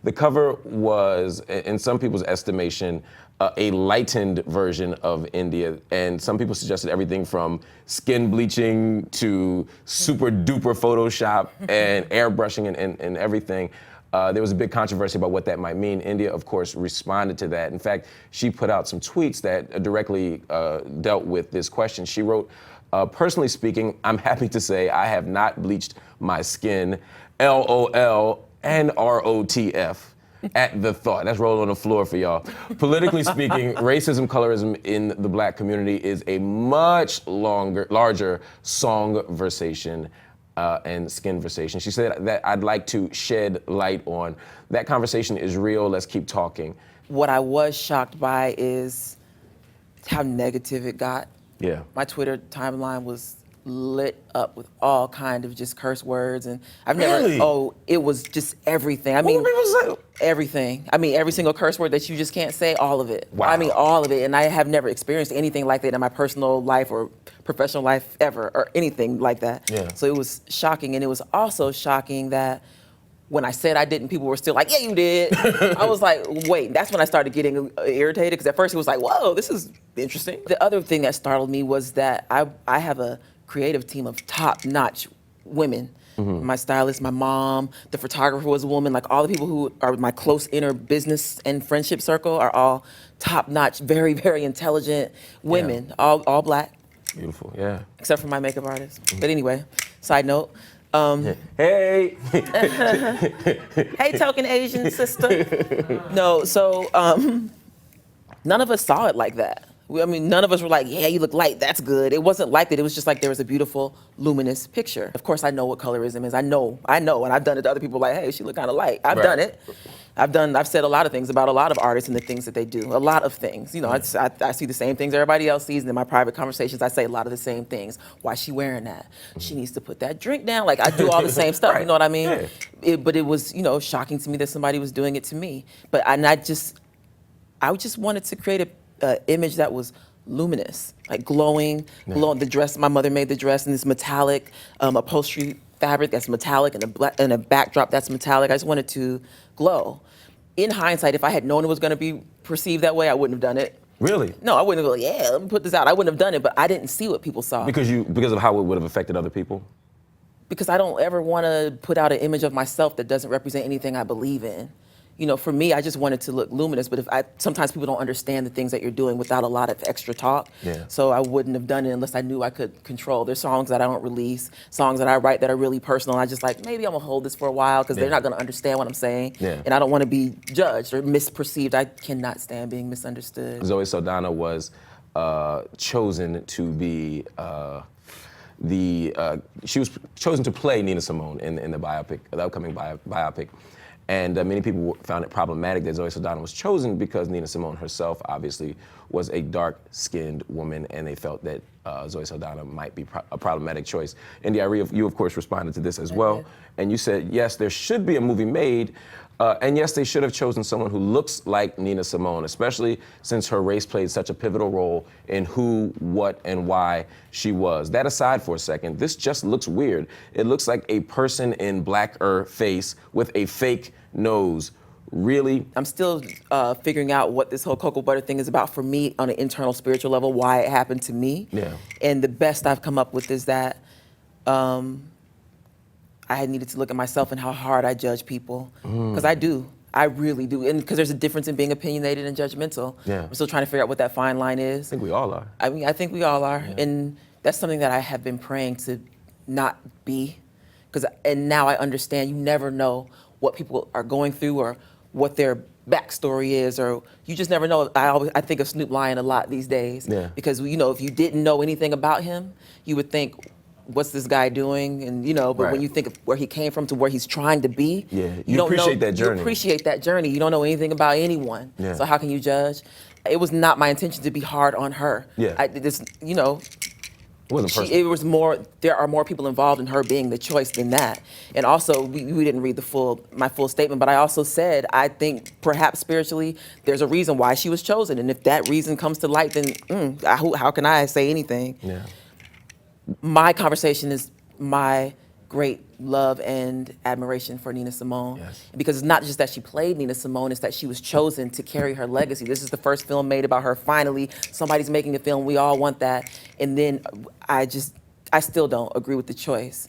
The cover was, in some people's estimation, a lightened version of India, and some people suggested everything from skin bleaching to super duper Photoshop and airbrushing and everything. There was a big controversy about what that might mean. India, of course, responded to that. In fact, she put out some tweets that directly dealt with this question. She wrote, personally speaking, I'm happy to say I have not bleached my skin, LOL and ROTF. At the thought. That's rolling on the floor for y'all. Politically speaking, racism, colorism in the black community is a much larger songversation and skinversation. She said that I'd like to shed light on. That conversation is real. Let's keep talking. What I was shocked by is how negative it got. Yeah. My Twitter timeline was lit up with all kind of just curse words, and I've never. Really? Oh, it was just everything. I mean, everything. I mean, every single curse word that you just can't say, all of it. Wow. I mean, all of it. And I have never experienced anything like that in my personal life or professional life ever, or anything like that. Yeah. So it was shocking, and it was also shocking that when I said I didn't, people were still like, yeah, you did. I was like, wait, that's when I started getting irritated, because at first it was like, whoa, this is interesting. The other thing that startled me was that I have a creative team of top-notch women. Mm-hmm. My stylist, my mom, the photographer was a woman. Like, all the people who are my close inner business and friendship circle are all top-notch, very, very intelligent women, all black. Beautiful, yeah. Except for my makeup artist. Mm-hmm. But anyway, side note. Hey! Hey, token Asian sister. No, so none of us saw it like that. I mean, none of us were like, yeah, you look light, that's good. It wasn't like that. It was just like there was a beautiful, luminous picture. Of course, I know what colorism is. I know, and I've done it to other people like, hey, she look kind of light. I've done it. I've said a lot of things about a lot of artists and the things that they do. A lot of things. You know, I see the same things everybody else sees, and in my private conversations, I say a lot of the same things. Why is she wearing that? She needs to put that drink down. Like, I do all the same stuff, you know what I mean? Yeah. But it was, you know, shocking to me that somebody was doing it to me. But I just wanted to create an image that was luminous, like glowing. The dress, my mother made the dress in this metallic upholstery fabric that's metallic, and a backdrop that's metallic. I just wanted to glow. In hindsight, if I had known it was going to be perceived that way, I wouldn't have done it. Really? No, I wouldn't have go, yeah, let me put this out. I wouldn't have done it, but I didn't see what people saw. Because of how it would have affected other people? Because I don't ever want to put out an image of myself that doesn't represent anything I believe in. You know, for me, I just wanted to look luminous, but sometimes people don't understand the things that you're doing without a lot of extra talk. Yeah. So I wouldn't have done it unless I knew I could control. There's songs that I don't release, songs that I write that are really personal. I just like, maybe I'm gonna hold this for a while, because they're not gonna understand what I'm saying. Yeah. And I don't want to be judged or misperceived. I cannot stand being misunderstood. Zoe Saldana was chosen to be she was chosen to play Nina Simone in the biopic, the upcoming biopic. And many people found it problematic that Zoe Saldana was chosen, because Nina Simone herself obviously was a dark-skinned woman, and they felt that Zoe Saldana might be a problematic choice. India.Arie, you of course responded to this as well, and you said, yes, there should be a movie made, and yes, they should have chosen someone who looks like Nina Simone, especially since her race played such a pivotal role in who, what, and why she was. That aside for a second, this just looks weird. It looks like a person in blacker face with a fake nose. Really? I'm still figuring out what this whole cocoa butter thing is about for me on an internal spiritual level, why it happened to me. Yeah. And the best I've come up with is that I had needed to look at myself and how hard I judge people. Because I do. I really do. And because there's a difference in being opinionated and judgmental. Yeah. I'm still trying to figure out what that fine line is. I think we all are. I mean, I think we all are. Yeah. And that's something that I have been praying to not be. And now I understand you never know what people are going through or what their backstory is, or you just never know. I think of Snoop Lion a lot these days. Yeah. Because, you know, if you didn't know anything about him, you would think, what's this guy doing? And, you know, but when you think of where he came from to where he's trying to be, you appreciate that journey. You appreciate that journey. You don't know anything about anyone. Yeah. So how can you judge? It was not my intention to be hard on her. Yeah. You know, it wasn't personal. It was more, there are more people involved in her being the choice than that. And also, we didn't read my full statement, but I also said, I think perhaps spiritually, there's a reason why she was chosen. And if that reason comes to light, then how can I say anything? Yeah. My conversation is my great love and admiration for Nina Simone. Yes. Because it's not just that she played Nina Simone, it's that she was chosen to carry her legacy. This is the first film made about her. Finally, somebody's making a film. We all want that. And then I still don't agree with the choice.